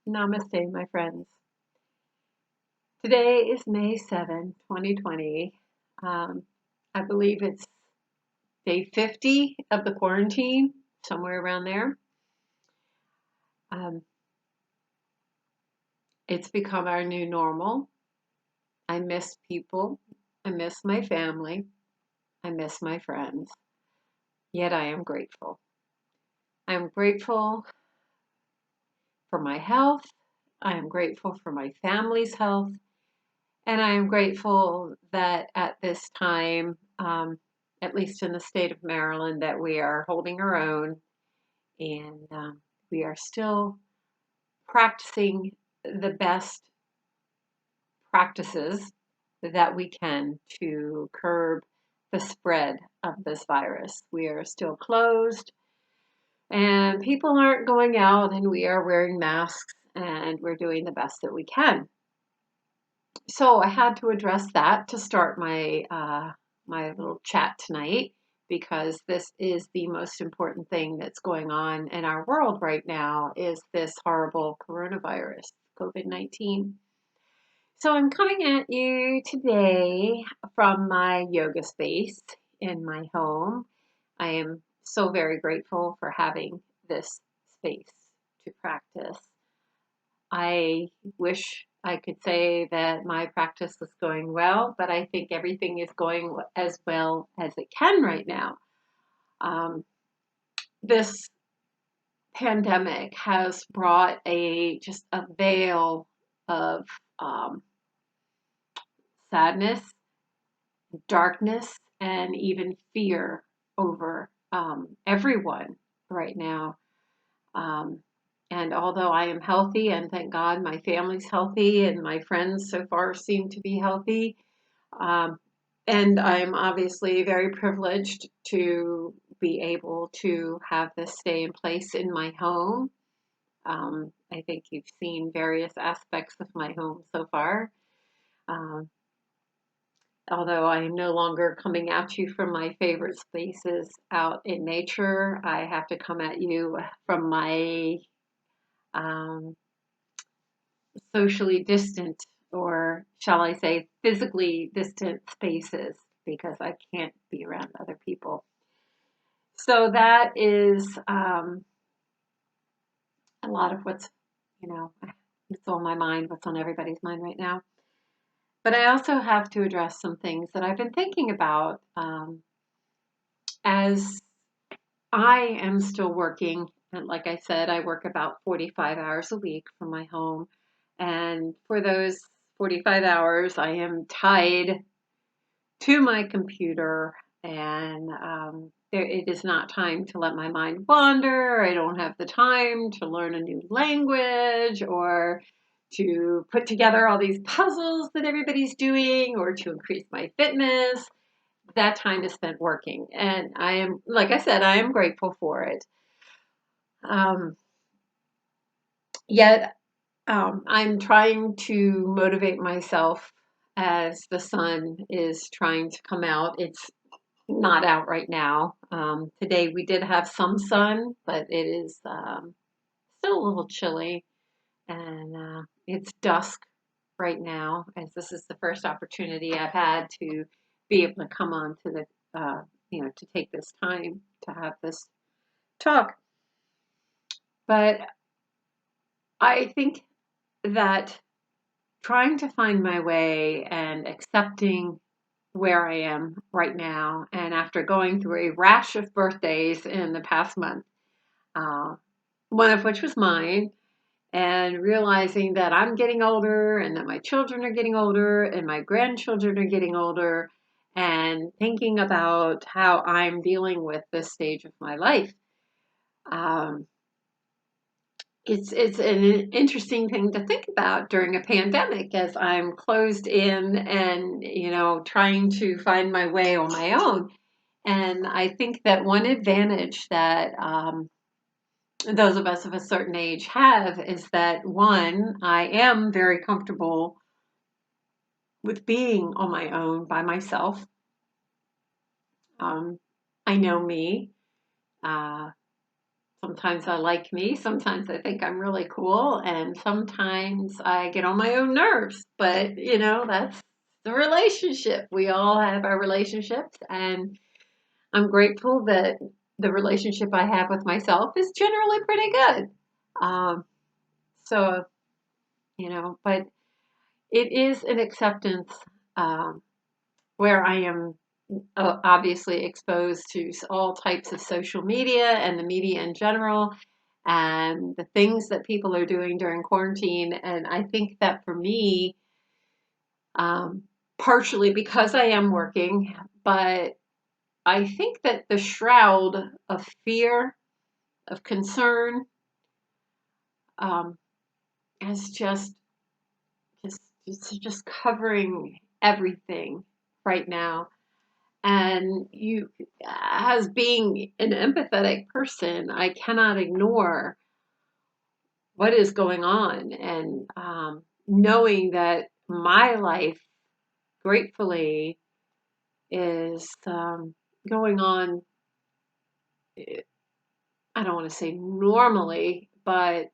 Namaste, my friends. Today is May 7, 2020. Um, I believe it's day 50 of the quarantine, somewhere around there. Um, it's become our new normal. I miss people. I miss my family. I miss my friends. Yet I am grateful. I am grateful for my health. I am grateful for my family's health. And I am grateful that at this time, at least in the state of Maryland, that we are holding our own and we are still practicing the best practices that we can to curb the spread of this virus. We are still closed and people aren't going out, and we are wearing masks, and we're doing the best that we can. So I had to address that to start my little chat tonight, because this is the most important thing that's going on in our world right now is this horrible coronavirus, COVID-19. So I'm coming at you today from my yoga space in my home. I am so very grateful for having this space to practice. I wish I could say that my practice was going well, but I think everything is going as well as it can right now. Um, this pandemic has brought just a veil of um, sadness, darkness, and even fear over everyone right now. Um, and although I am healthy, and thank God my family's healthy, and my friends so far seem to be healthy, um, and I'm obviously very privileged to be able to have this stay in place in my home. I think you've seen various aspects of my home so far. Um, Although I am no longer coming at you from my favorite spaces out in nature, I have to come at you from my um, socially distant, or shall I say physically distant spaces, because I can't be around other people. So that is a lot of what's, you know, it's on my mind, what's on everybody's mind right now. But I also have to address some things that I've been thinking about as I am still working. And like I said, I work about 45 hours a week from my home. And for those 45 hours, I am tied to my computer, and it is not time to let my mind wander. I don't have the time to learn a new language, or to put together all these puzzles that everybody's doing, or to increase my fitness. That time is spent working, and I am, like I said, I am grateful for it. Um, Yet I'm trying to motivate myself as the sun is trying to come out. It's not out right now. Today we did have some sun, but it is still a little chilly, and it's dusk right now, as this is the first opportunity I've had to be able to come on to to take this time to have this talk. But I think that trying to find my way and accepting where I am right now, and after going through a rash of birthdays in the past month, uh, one of which was mine, and realizing that I'm getting older, and that my children are getting older, and my grandchildren are getting older, and thinking about how I'm dealing with this stage of my life. Um, it's an interesting thing to think about during a pandemic, as I'm closed in and trying to find my way on my own. And I think that one advantage that those of us of a certain age have is that, one, I am very comfortable with being on my own by myself. Um, I know me. Uh, Sometimes I like me, sometimes I think I'm really cool, and sometimes I get on my own nerves. But, that's the relationship. We all have our relationships, and I'm grateful that the relationship I have with myself is generally pretty good. Um, so, but it is an acceptance um, where I am obviously exposed to all types of social media and the media in general and the things that people are doing during quarantine. And I think that for me, um, partially because I am working, but I think that the shroud of fear, of concern, um, is just just covering everything right now. And as being an empathetic person, I cannot ignore what is going on. And knowing that my life, gratefully, is going on, I don't want to say normally, but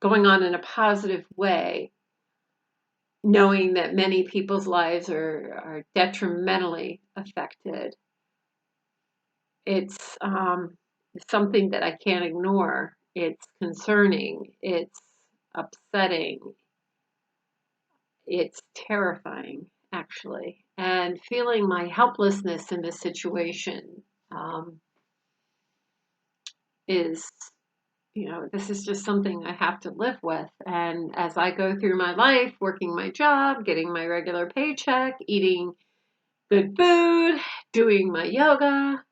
going on in a positive way, knowing that many people's lives are detrimentally affected. It's something that I can't ignore. It's concerning. It's upsetting. It's terrifying, actually. And feeling my helplessness in this situation um, is, this is just something I have to live with. And as I go through my life, working my job, getting my regular paycheck, eating good food, doing my yoga,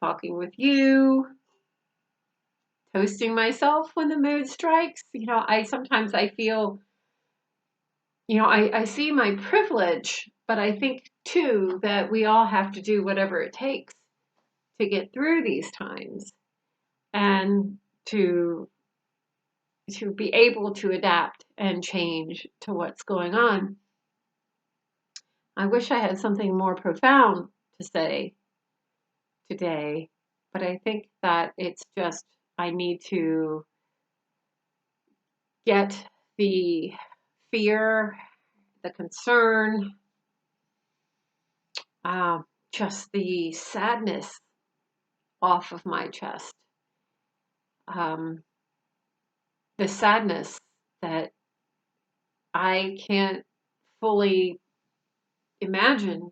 talking with you, toasting myself when the mood strikes. I feel, I see my privilege, but I think too that we all have to do whatever it takes to get through these times and to be able to adapt and change to what's going on. I wish I had something more profound to say today, but I think that it's just I need to get the fear, the concern, uh, just the sadness off of my chest. Um, the sadness that I can't fully imagine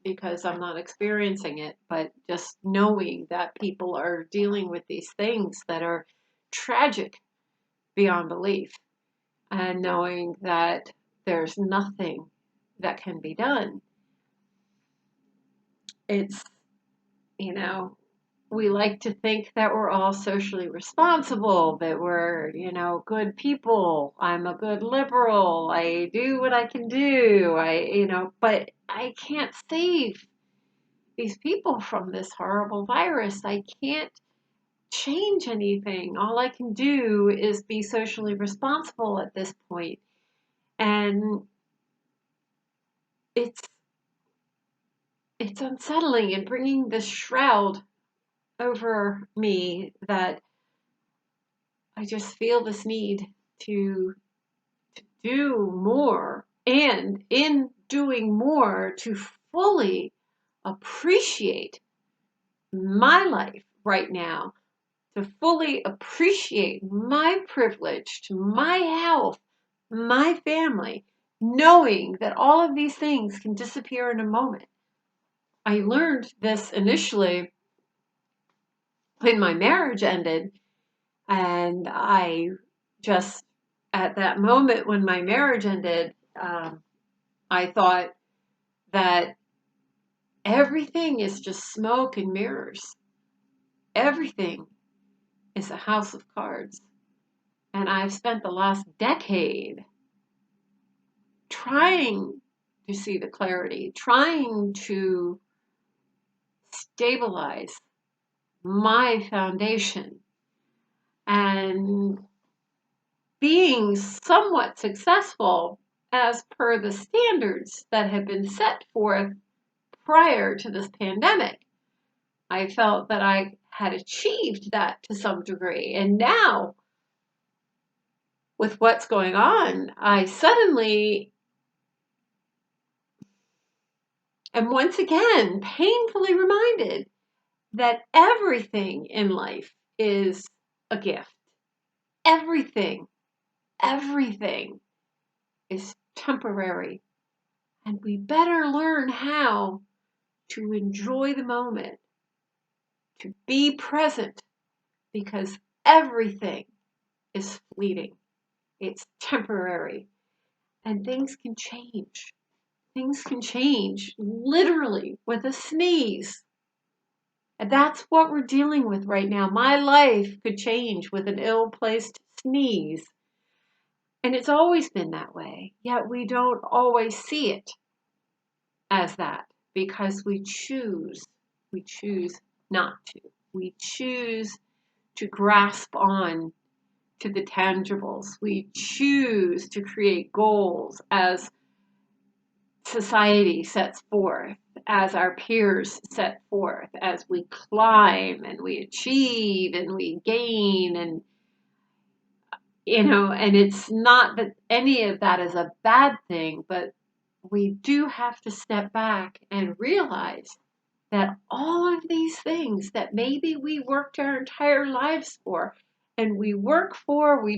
because I'm not experiencing it, but just knowing that people are dealing with these things that are tragic beyond belief, and knowing that there's nothing that can be done. It's, you know, we like to think that we're all socially responsible, that we're, good people. I'm a good liberal. I do what I can do. But I can't save these people from this horrible virus. I can't change anything. All I can do is be socially responsible at this point. And it's it's unsettling and bringing this shroud over me that I just feel this need to do more, and in doing more, to fully appreciate my life right now, to fully appreciate my privilege, my health, my family, knowing that all of these things can disappear in a moment. I learned this initially when my marriage ended, and I just, at that moment when my marriage ended, I thought that everything is just smoke and mirrors. Everything is a house of cards. And I've spent the last decade trying to see the clarity, trying to stabilize my foundation, and being somewhat successful as per the standards that have been set forth prior to this pandemic. I felt that I had achieved that to some degree. And now, with what's going on, I suddenly am once again painfully reminded that everything in life is a gift. Everything, everything is temporary. And we better learn how to enjoy the moment, to be present, because everything is fleeting. It's temporary. And things can change. Things can change literally with a sneeze. And that's what we're dealing with right now. My life could change with an ill-placed sneeze. And it's always been that way. Yet we don't always see it as that because we choose not to. We choose to grasp on to the tangibles. We choose to create goals as society sets forth, as our peers set forth, as we climb and we achieve and we gain and and it's not that any of that is a bad thing, but we do have to step back and realize that all of these things that maybe we worked our entire lives for and we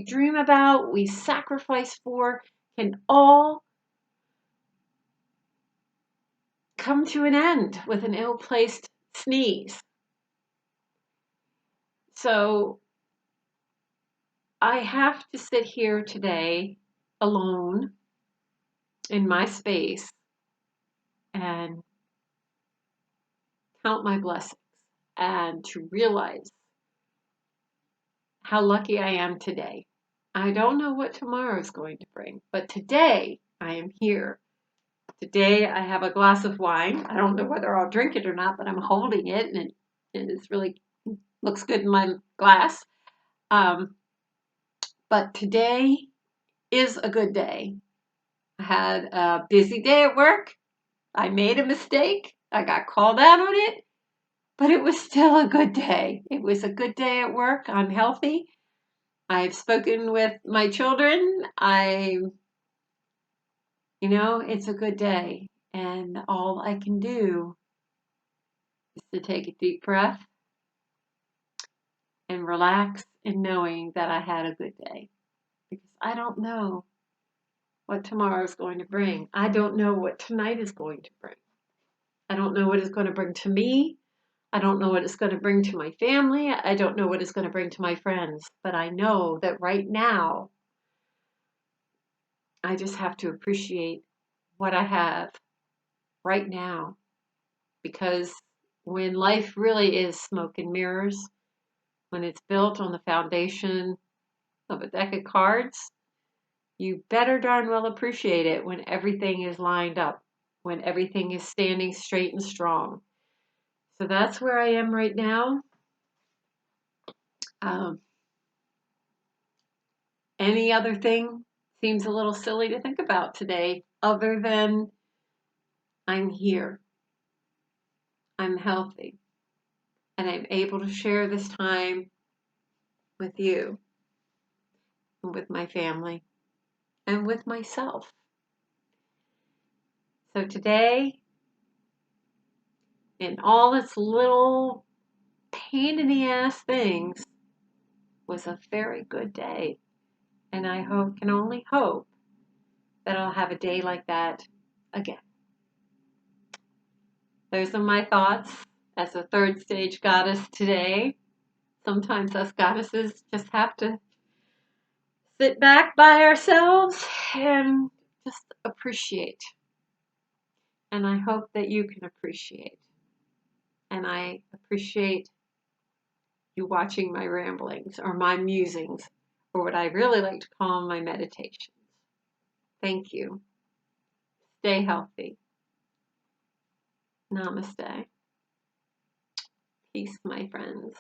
dream about, we sacrifice for, can all come to an end with an ill-placed sneeze. So I have to sit here today alone in my space and count my blessings and to realize how lucky I am today. I don't know what tomorrow is going to bring, but today I am here. Today I have a glass of wine. I don't know whether I'll drink it or not, but I'm holding it and it's really looks good in my glass. But today is a good day. I had a busy day at work. I made a mistake. I got called out on it, but it was still a good day. It was a good day at work. I'm healthy. I've spoken with my children. It's a good day. And all I can do is to take a deep breath and relax in knowing that I had a good day. Because I don't know what tomorrow is going to bring. I don't know what tonight is going to bring. I don't know what it's going to bring to me. I don't know what it's going to bring to my family. I don't know what it's going to bring to my friends. But I know that right now, I just have to appreciate what I have right now. Because when life really is smoke and mirrors, when it's built on the foundation of a deck of cards, you better darn well appreciate it when everything is lined up, when everything is standing straight and strong. So that's where I am right now. Any other thing seems a little silly to think about today, other than I'm here, I'm healthy, and I'm able to share this time with you, and with my family, and with myself. So today, in all its little pain in the ass things, was a very good day. And I can only hope that I'll have a day like that again. Those are my thoughts as a third stage goddess today. Sometimes us goddesses just have to sit back by ourselves and just appreciate. And I hope that you can appreciate. And I appreciate you watching my ramblings or my musings, or what I really like to call my meditations. Thank you. Stay healthy. Namaste. Peace, my friends.